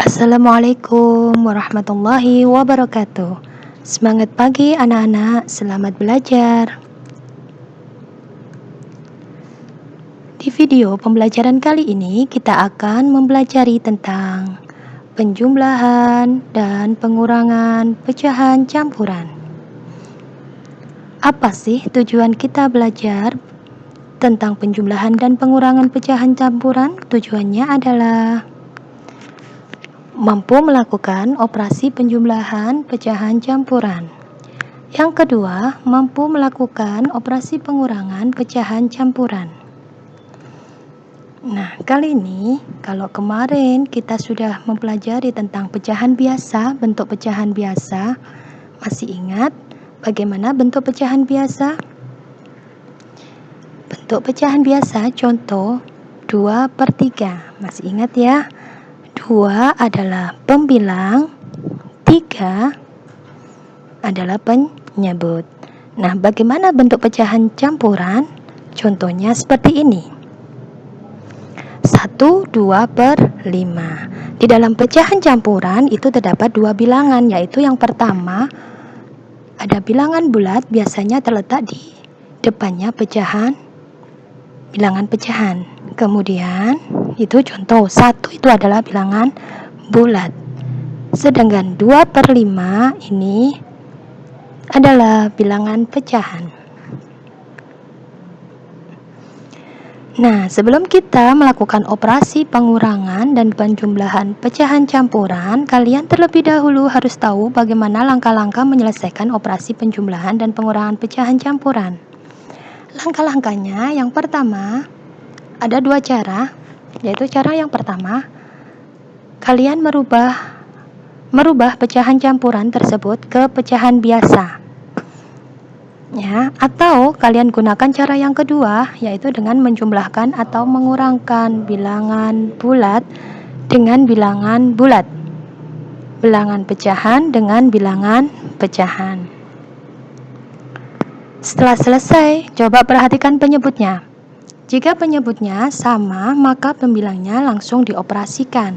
Assalamualaikum warahmatullahi wabarakatuh. Semangat pagi anak-anak, selamat belajar. Di video pembelajaran kali ini kita akan mempelajari tentang penjumlahan dan pengurangan pecahan campuran. Apa sih tujuan kita belajar tentang penjumlahan dan pengurangan pecahan campuran? Tujuannya adalah mampu melakukan operasi penjumlahan pecahan campuran. Yang kedua, mampu melakukan operasi pengurangan pecahan campuran. Nah, kali ini kalau kemarin kita sudah mempelajari tentang pecahan biasa, bentuk pecahan biasa, masih ingat bagaimana bentuk pecahan biasa? Bentuk pecahan biasa contoh 2/3. Masih ingat ya? 2 adalah pembilang, 3 adalah penyebut. Nah, bagaimana bentuk pecahan campuran? Contohnya seperti ini. 1, 2/5. Di dalam pecahan campuran itu terdapat dua bilangan, yaitu yang pertama ada bilangan bulat, biasanya terletak di depannya bilangan pecahan. Kemudian itu contoh 1 itu adalah bilangan bulat. Sedangkan 2/5 ini adalah bilangan pecahan. Nah, sebelum kita melakukan operasi pengurangan dan penjumlahan pecahan campuran, kalian terlebih dahulu harus tahu bagaimana langkah-langkah menyelesaikan operasi penjumlahan dan pengurangan pecahan campuran. Langkah-langkahnya yang pertama, ada dua cara, yaitu cara yang pertama, kalian merubah pecahan campuran tersebut ke pecahan biasa. Ya, atau kalian gunakan cara yang kedua, yaitu dengan menjumlahkan atau mengurangkan bilangan bulat dengan bilangan bulat. Bilangan pecahan dengan bilangan pecahan. Setelah selesai, coba perhatikan penyebutnya. Jika penyebutnya sama, maka pembilangnya langsung dioperasikan.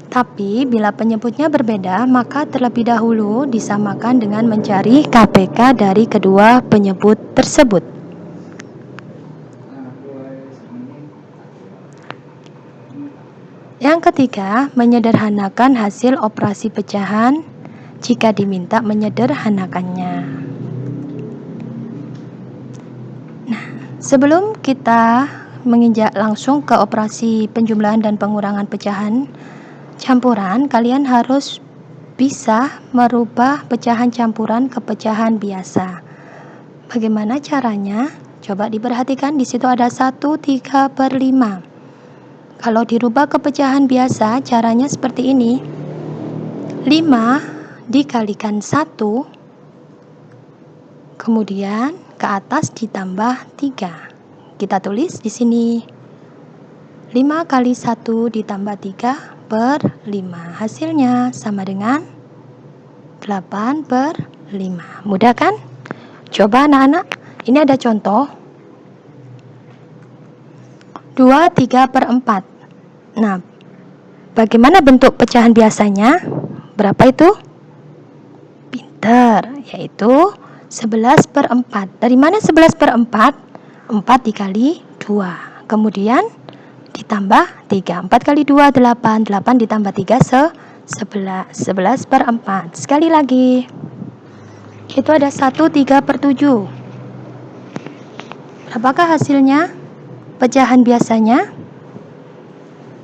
Tapi bila penyebutnya berbeda, maka terlebih dahulu disamakan dengan mencari KPK dari kedua penyebut tersebut. Yang ketiga, menyederhanakan hasil operasi pecahan jika diminta menyederhanakannya. Nah, sebelum kita menginjak langsung ke operasi penjumlahan dan pengurangan pecahan campuran, kalian harus bisa merubah pecahan campuran ke pecahan biasa. Bagaimana caranya? Coba diperhatikan, di situ ada 1, 3/5. Kalau dirubah ke pecahan biasa, caranya seperti ini. 5 dikalikan 1, kemudian ke atas ditambah 3. Kita tulis di sini 5 kali 1 ditambah 3/5. Hasilnya sama dengan 8/5. Mudah kan? Coba anak-anak, ini ada contoh 2, 3/4. Nah, bagaimana bentuk pecahan biasanya? Berapa itu? Pinter, yaitu 11/4. Dari mana 11/4? 4 dikali 2. Kemudian ditambah 3. 4 kali 2, 8. 8 ditambah 3, 11. 11/4. Sekali lagi. Itu ada 1, 3/7. Apakah hasilnya? Pecahan biasanya?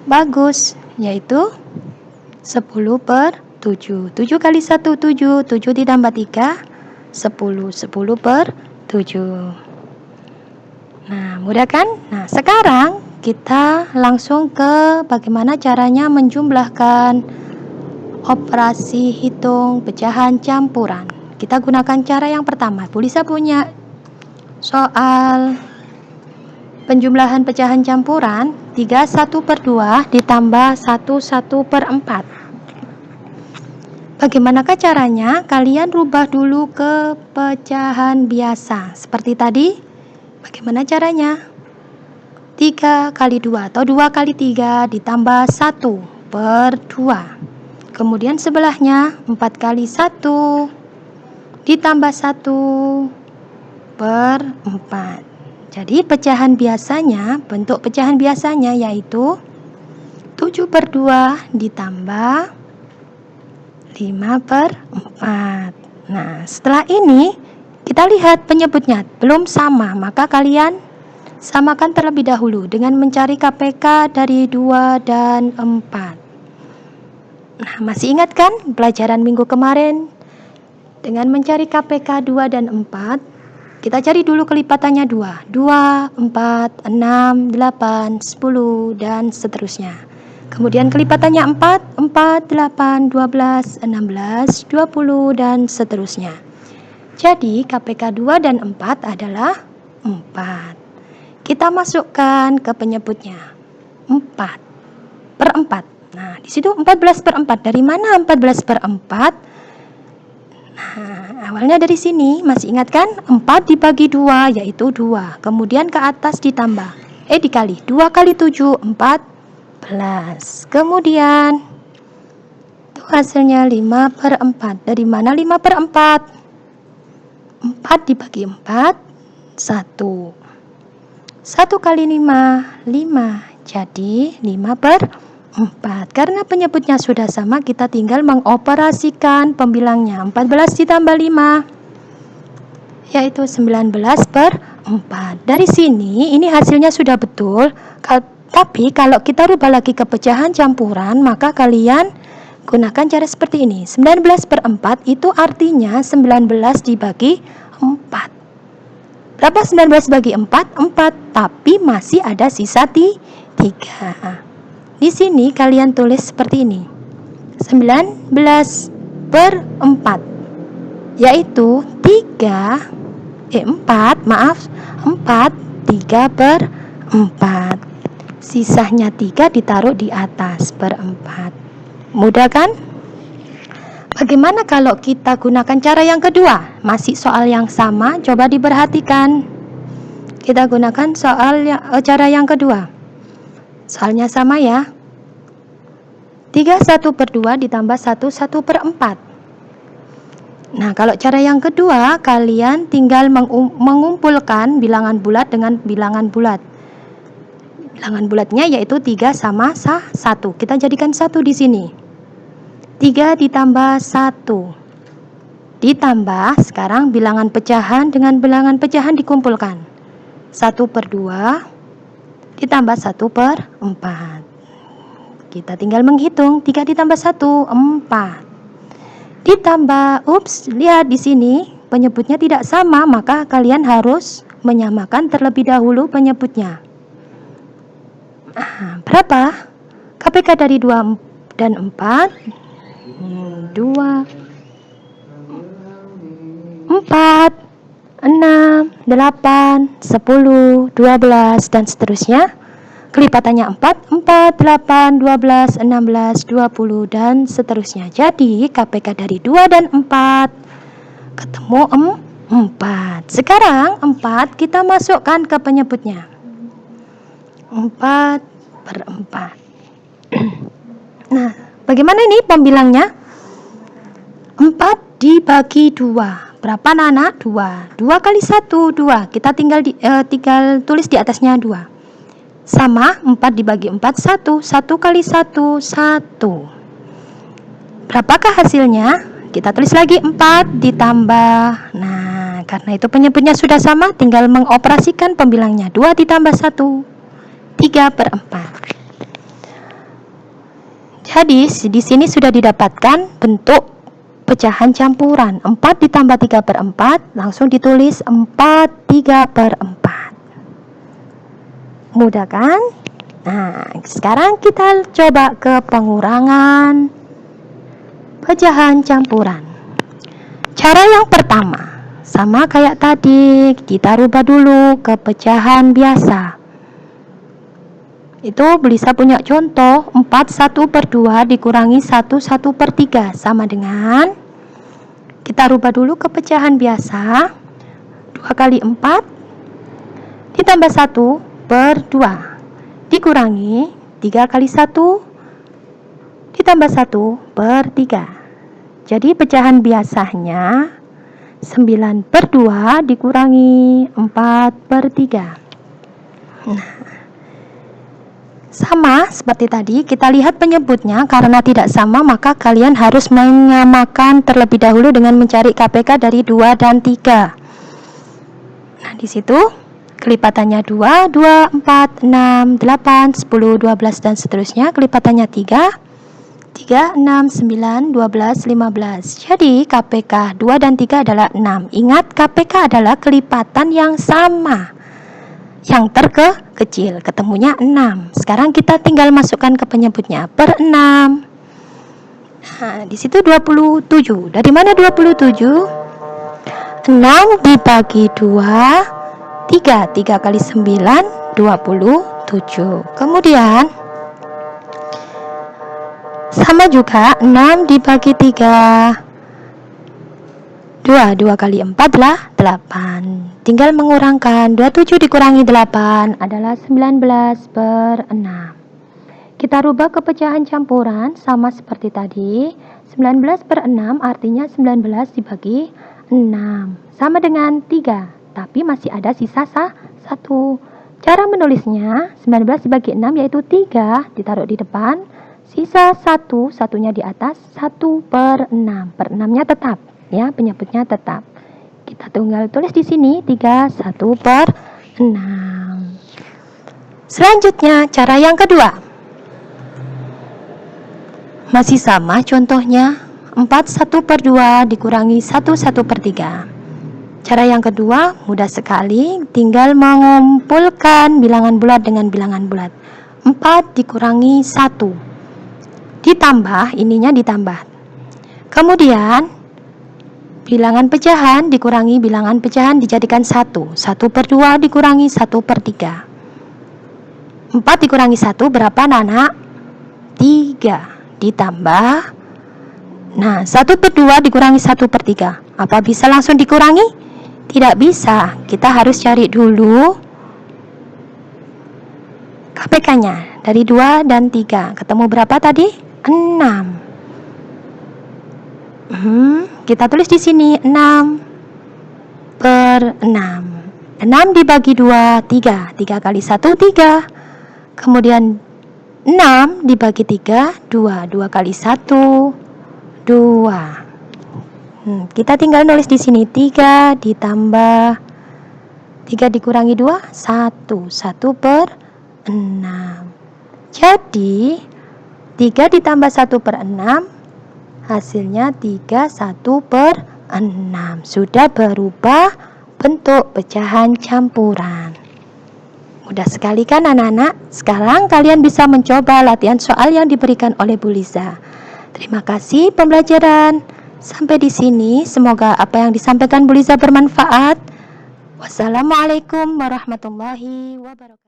Bagus, yaitu 10/7. 7 kali 1, 7. 7 ditambah 3, 10. 10/7. Nah, mudah kan? Nah, sekarang kita langsung ke bagaimana caranya menjumlahkan operasi hitung pecahan campuran. Kita gunakan cara yang pertama. Bu Lisa punya soal penjumlahan pecahan campuran 3 1/2 ditambah 1 1/4. Bagaimanakah caranya? Kalian rubah dulu ke pecahan biasa. Seperti tadi, bagaimana caranya? 3 kali 2 atau 2 kali 3 ditambah 1/2. Kemudian sebelahnya 4 kali 1 ditambah 1/4. Jadi bentuk pecahan biasanya yaitu 7/2 ditambah 5/4. Nah, setelah ini kita lihat penyebutnya belum sama, maka kalian samakan terlebih dahulu dengan mencari KPK dari 2 dan 4. Nah, masih ingat kan pelajaran minggu kemarin? Dengan mencari KPK 2 dan 4, kita cari dulu kelipatannya 2. 2, 4, 6, 8, 10, dan seterusnya. Kemudian kelipatannya 4, 4, 8, 12, 16, 20, dan seterusnya. Jadi KPK 2 dan 4 adalah 4. Kita masukkan ke penyebutnya 4/4. Nah, di situ 14/4. Dari mana 14/4? Nah, awalnya dari sini, masih ingat kan? 4 dibagi 2 yaitu 2. Kemudian ke atas dikali. 2 kali 7, 14. Kemudian itu hasilnya 5/4. Dari mana 5/4? 4 dibagi 4, 1. 1 kali 5, 5. Jadi 5/4. Karena penyebutnya sudah sama, kita tinggal mengoperasikan pembilangnya. 14 ditambah 5 yaitu 19/4. Dari sini ini hasilnya sudah betul. Tapi kalau kita rubah lagi ke pecahan campuran, maka kalian gunakan cara seperti ini. 19/4 itu artinya 19 dibagi 4. Berapa 19 bagi 4? 4. Tapi masih ada sisa 3. Di sini kalian tulis seperti ini. 19/4 yaitu 4 3/4. Sisanya 3 ditaruh di atas per 4. Mudah kan? Bagaimana kalau kita gunakan cara yang kedua? Masih soal yang sama, coba diperhatikan. Kita gunakan cara yang kedua. Soalnya sama ya. 3 1/2 ditambah 1 1/4. Nah, kalau cara yang kedua, kalian tinggal mengumpulkan bilangan bulat dengan bilangan bulat. Bilangan bulatnya yaitu 3 sama 1. Kita jadikan 1 di sini. 3 ditambah 1. Ditambah, sekarang bilangan pecahan dengan bilangan pecahan dikumpulkan. 1/2 ditambah 1/4. Kita tinggal menghitung. 3 ditambah 1, 4. Ditambah, lihat di sini penyebutnya tidak sama, maka kalian harus menyamakan terlebih dahulu penyebutnya. Berapa? KPK dari 2 dan 4? 2, 4, 6, 8, 10, 12, dan seterusnya. Kelipatannya 4, 4, 8, 12, 16, 20, dan seterusnya. Jadi KPK dari 2 dan 4 ketemu 4. Sekarang 4 kita masukkan ke penyebutnya. 4/4. Nah, bagaimana ini pembilangnya? 4 dibagi 2. Berapa anak? 2. 2 kali 1, 2. Kita tinggal tulis di atasnya 2. Sama 4 dibagi 4, 1. 1 kali 1, 1. Berapakah hasilnya? Kita tulis lagi 4 ditambah. Nah, karena itu penyebutnya sudah sama, tinggal mengoperasikan pembilangnya. 2 ditambah 1, 3/4. Jadi di sini sudah didapatkan bentuk pecahan campuran. 4 ditambah 3/4, langsung ditulis 4 3/4. Mudah kan? Nah, sekarang kita coba ke pengurangan pecahan campuran. Cara yang pertama, sama kayak tadi, kita rubah dulu ke pecahan biasa. Itu bisa punya contoh 4 1/2 dikurangi 1 1/3 sama dengan, kita rubah dulu ke pecahan biasa. 2 kali 4 ditambah 1/2 dikurangi 3 kali 1 ditambah 1/3. Jadi pecahan biasanya 9/2 dikurangi 4/3. Nah, sama seperti tadi, kita lihat penyebutnya. Karena tidak sama, maka kalian harus menyamakan terlebih dahulu dengan mencari KPK dari 2 dan 3. Nah, di situ kelipatannya 2, 2, 4, 6, 8, 10, 12 dan seterusnya. Kelipatannya 3, 3, 6, 9, 12, 15. Jadi KPK 2 dan 3 adalah 6. Ingat, KPK adalah kelipatan yang sama, yang terkecil, ketemunya 6. Sekarang kita tinggal masukkan ke penyebutnya per 6. Nah, di situ 27. Dari mana 27? 6 dibagi 2, 3. 3 kali 9, 27. Kemudian sama juga 6 dibagi 3, 2. 2 kali 4 adalah 8. Tinggal mengurangkan. 27 dikurangi 8 adalah 19/6. Kita rubah ke pecahan campuran sama seperti tadi. 19/6 artinya 19 dibagi 6. Sama dengan 3, tapi masih ada sisa 1. Cara menulisnya 19 dibagi 6 yaitu 3 ditaruh di depan, sisa 1, satunya di atas, 1/6. Per 6-nya tetap, ya, penyebutnya tetap. Kita tinggal tulis di sini 3, 1/6. Selanjutnya cara yang kedua. Masih sama contohnya, 4 1/2 dikurangi 1 1/3. Cara yang kedua mudah sekali, tinggal mengumpulkan bilangan bulat dengan bilangan bulat. 4 dikurangi 1. Ditambah, ininya ditambah. Kemudian bilangan pecahan dikurangi bilangan pecahan dijadikan 1. 1/2 dikurangi 1/3. 4 dikurangi 1 berapa, Nana? 3. Ditambah, nah 1/2 dikurangi 1/3. Apa bisa langsung dikurangi? Tidak bisa. Kita harus cari dulu KPK-nya dari 2 dan 3. Ketemu berapa tadi? 6. Kita tulis di sini 6/6. 6 dibagi 2, 3. 3 kali 1, 3. Kemudian 6 dibagi 3, 2. 2 kali 1, 2. Kita tinggal nulis di sini 3 ditambah 3 dikurangi 2, 1. 1/6. Jadi 3 ditambah 1/6 hasilnya 3 1/6. Sudah berubah bentuk pecahan campuran. Mudah sekali kan anak-anak? Sekarang kalian bisa mencoba latihan soal yang diberikan oleh Bu Liza. Terima kasih pembelajaran. Sampai di sini, semoga apa yang disampaikan Bu Liza bermanfaat. Wassalamualaikum warahmatullahi wabarakatuh.